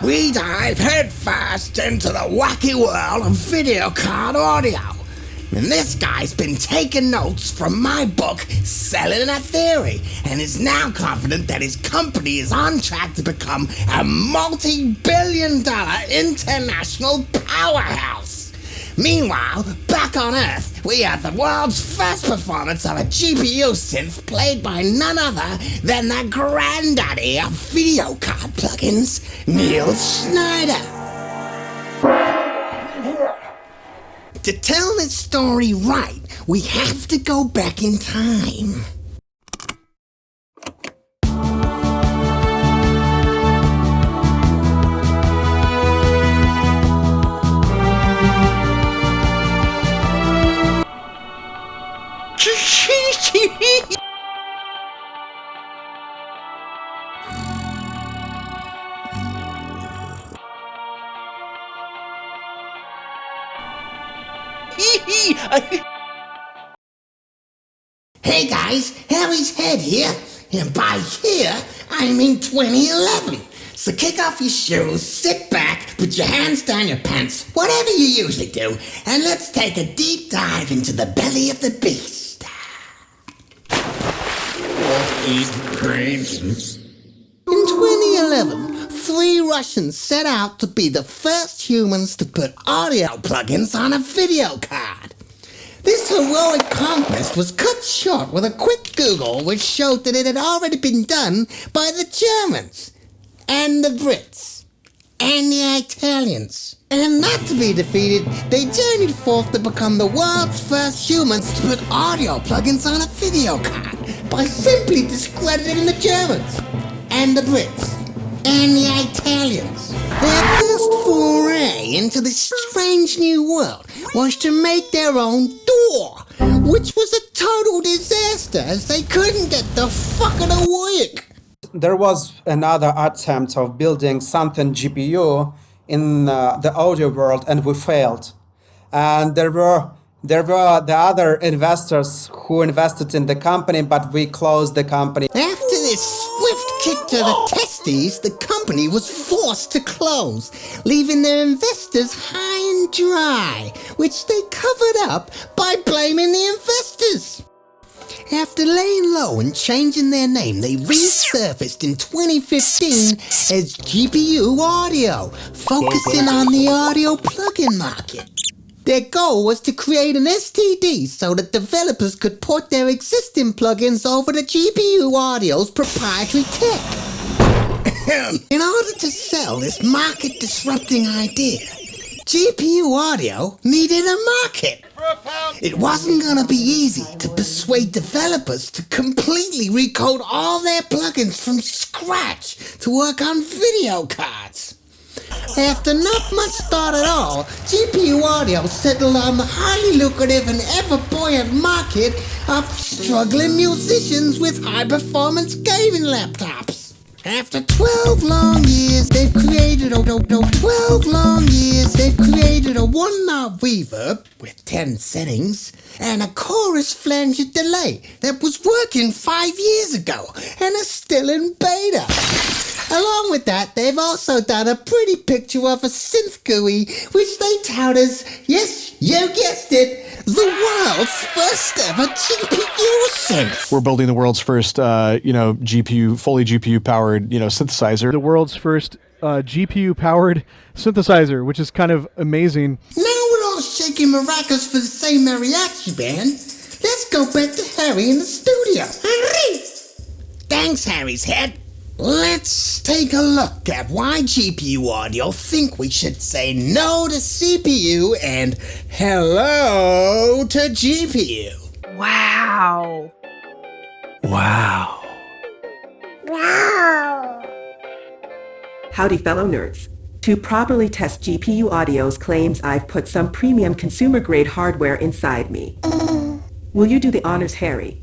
we dive headfirst into the wacky world of video card audio. And this guy's been taking notes from my book, Selling a Theory, and is now confident that his company is on track to become a multi-billion-dollar international powerhouse. Meanwhile, back on Earth, we have the world's first performance of a GPU synth played by none other than the granddaddy of video card plugins, Neil Schneider. To tell this story right, we have to go back in time. Hey guys, Harry's Head here, and by here, I mean 2011. So kick off your shoes, sit back, put your hands down your pants, whatever you usually do, and let's take a deep dive into the belly of the beast. What is the brains? In 2011, 3 Russians set out to be the first humans to put audio plugins on a video card. This heroic conquest was cut short with a quick Google which showed that it had already been done by the Germans, and the Brits, and the Italians. And not to be defeated, they journeyed forth to become the world's first humans to put audio plugins on a video card by simply discrediting the Germans, and the Brits, and the Italians. Their first foray into this strange new world was to make their own door, which was a total disaster as they couldn't get the fucker to work. There was another attempt of building something GPU in the audio world, and we failed. And there were the other investors who invested in the company, but we closed the company. After this swift kick to the testes, the company was forced to close, leaving their investors high and dry, which they covered up by blaming the investors. After laying low and changing their name, they resurfaced in 2015 as GPU Audio, focusing on the audio plugin market. Their goal was to create an STD so that developers could port their existing plugins over to GPU Audio's proprietary tech. In order to sell this market-disrupting idea, GPU Audio needed a market. It wasn't going to be easy to persuade developers to completely recode all their plugins from scratch to work on video cards. After not much thought at all, GPU Audio settled on the highly lucrative and ever-buoyant market of struggling musicians with high-performance gaming laptops. After 12 long years, they've created a 1-knob reverb with 10 settings and a chorus flanger delay that was working 5 years ago and is still in beta. Along with that, they've also done a pretty picture of a synth GUI, which they tout as, yes, you guessed it, the world's first ever GPU synth. We're building the world's first, GPU, fully GPU-powered, synthesizer. The world's first GPU-powered synthesizer, which is kind of amazing. Now we're all shaking maracas for the same mariachi band. Let's go back to Harry in the studio. Thanks, Harry's Head. Let's take a look at why GPU Audio think we should say no to CPU and hello to GPU. Wow. Wow. Wow. Howdy, fellow nerds. To properly test GPU Audio's claims, I've put some premium consumer-grade hardware inside me. Will you do the honors, Harry?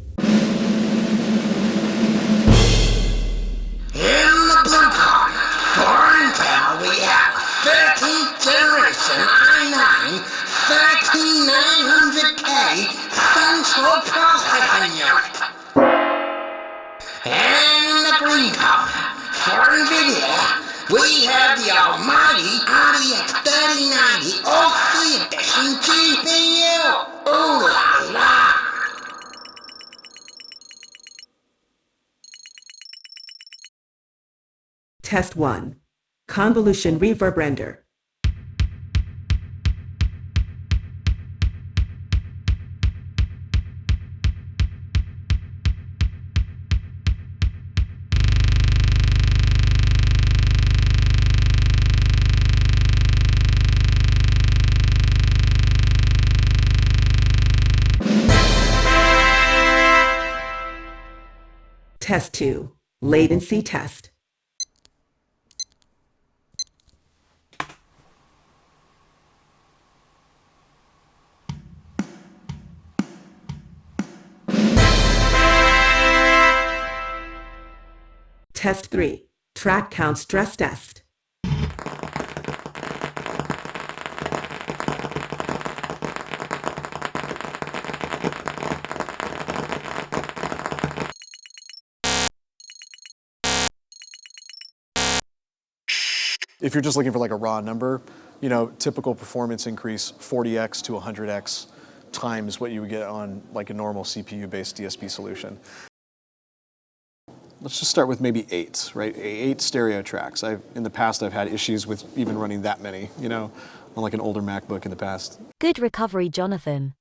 We have 13th generation i9 13900K central processing unit. And in the green column, for NVIDIA, we have the almighty RTX 3090 OC Edition GPU. Ooh la la! Test 1. Convolution reverb render. Test 2. Latency test. Test 3. Track count stress test. If you're just looking for like a raw number, typical performance increase 40x to 100x times what you would get on like a normal CPU-based DSP solution. Let's just start with maybe 8, right? 8 stereo tracks. In the past, I've had issues with even running that many, on like an older MacBook in the past. Good recovery, Jonathan.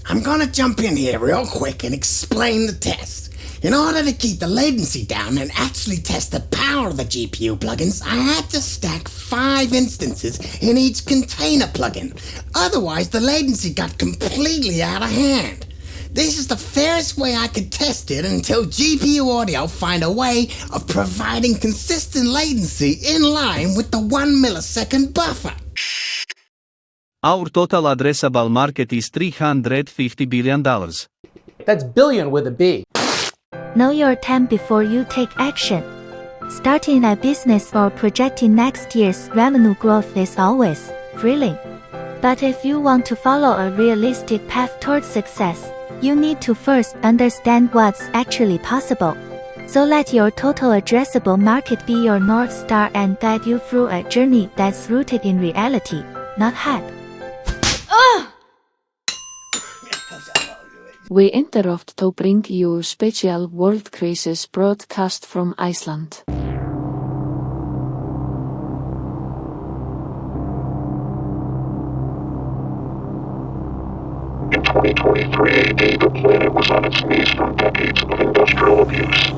I'm gonna jump in here real quick and explain the test. In order to keep the latency down and actually test the power of the GPU plugins, I had to stack 5 instances in each container plugin. Otherwise, the latency got completely out of hand. This is the fairest way I could test it until GPU Audio find a way of providing consistent latency in line with the 1 millisecond buffer. Our total addressable market is $350 billion. That's billion with a B. Know your time before you take action. Starting a business or projecting next year's revenue growth is always thrilling. But if you want to follow a realistic path towards success, you need to first understand what's actually possible. So let your total addressable market be your North Star and guide you through a journey that's rooted in reality, not hype. We interrupt to bring you special World Crisis broadcast from Iceland. In 2023 AD, the planet was on its knees from decades of industrial abuse.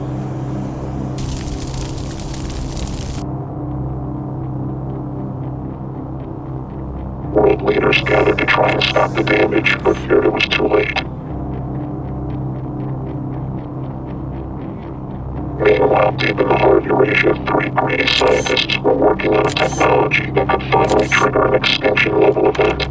World leaders gathered to try and stop the damage, but feared it was too late. Meanwhile, deep in the heart of Eurasia, 3 greedy scientists were working on a technology that could finally trigger an extinction-level event.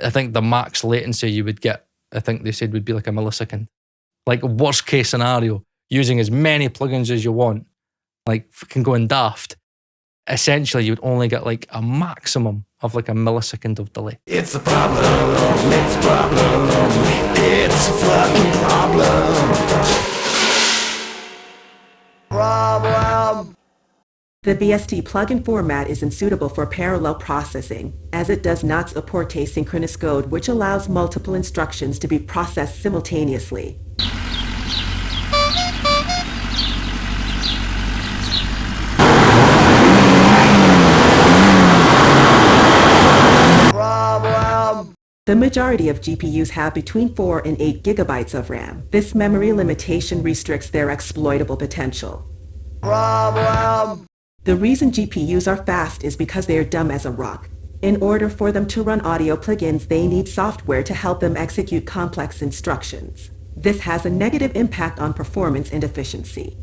I think the max latency you would get, I think they said would be like a millisecond. Like worst case scenario, using as many plugins as you want, like fucking going daft. Essentially, you'd only get like a maximum of like a millisecond of delay. It's a problem, it's a problem, it's a fucking problem. The The VST plugin format isn't suitable for parallel processing, as it does not support asynchronous code, which allows multiple instructions to be processed simultaneously. The majority of GPUs have between 4 and 8 gigabytes of RAM. This memory limitation restricts their exploitable potential. The reason GPUs are fast is because they are dumb as a rock. In order for them to run audio plugins, they need software to help them execute complex instructions. This has a negative impact on performance and efficiency.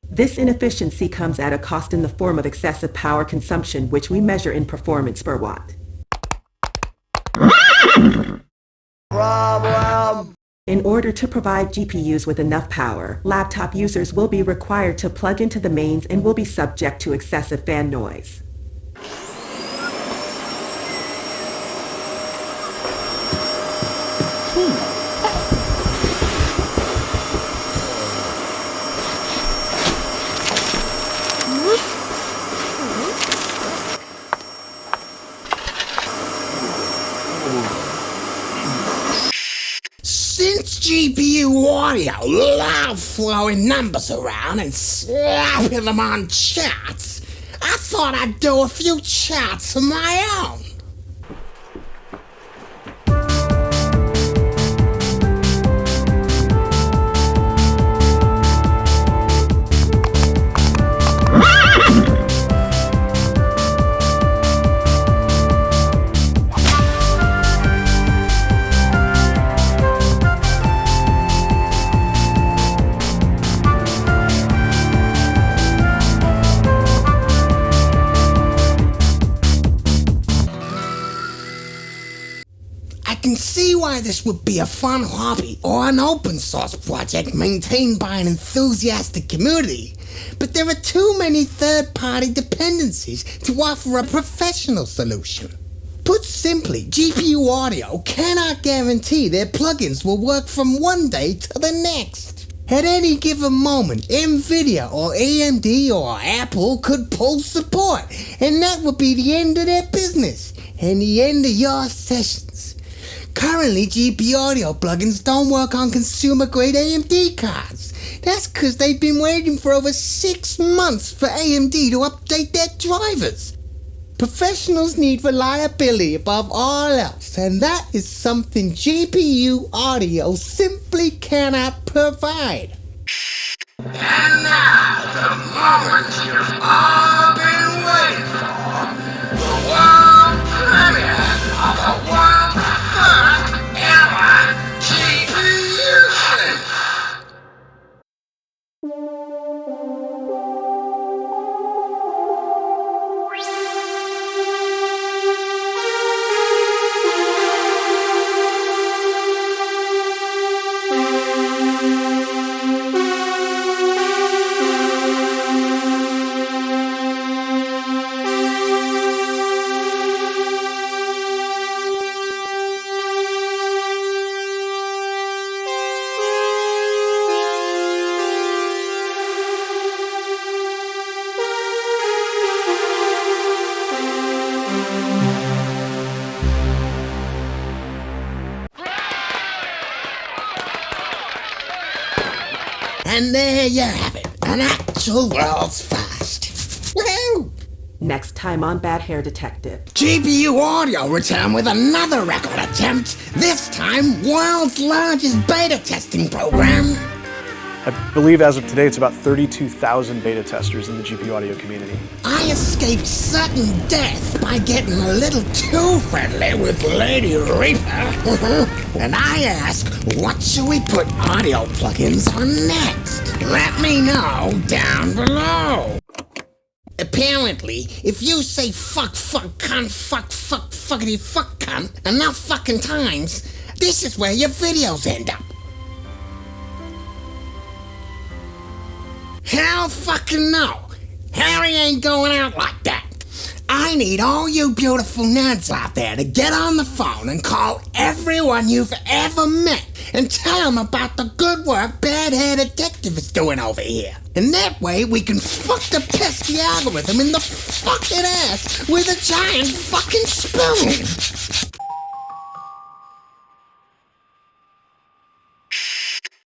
This inefficiency comes at a cost in the form of excessive power consumption, which we measure in performance per watt. In order to provide GPUs with enough power, laptop users will be required to plug into the mains and will be subject to excessive fan noise. Since GPU audio love throwing numbers around and slapping them on charts, I thought I'd do a few charts of my own. I can see why this would be a fun hobby or an open source project maintained by an enthusiastic community, but there are too many third-party dependencies to offer a professional solution. Put simply, GPU audio cannot guarantee their plugins will work from one day to the next. At any given moment, NVIDIA or AMD or Apple could pull support, and that would be the end of their business and the end of your sessions. Currently, GPU audio plugins don't work on consumer-grade AMD cards. That's because they've been waiting for over 6 months for AMD to update their drivers. Professionals need reliability above all else, and that is something GPU audio simply cannot provide. And now, the moment you've all been waiting for, the world premiere of the world's first ever GPU synth. And there you have it, an actual world's first. Woo! Next time on Bad Hair Detective. GPU Audio returned with another record attempt, this time world's largest beta testing program. I believe as of today, it's about 32,000 beta testers in the GPU audio community. I escaped sudden death by getting a little too friendly with Lady Reaper. And I asked, what should we put audio plugins on next? Let me know down below. Apparently, if you say fuck, cunt, fuck, fuckity, fuck, cunt enough fucking times, this is where your videos end up. Hell fucking no. Harry ain't going out like that. I need all you beautiful nerds out there to get on the phone and call everyone you've ever met and tell them about the good work Bad Hair Detective is doing over here. And that way we can fuck the pesky algorithm in the fucking ass with a giant fucking spoon.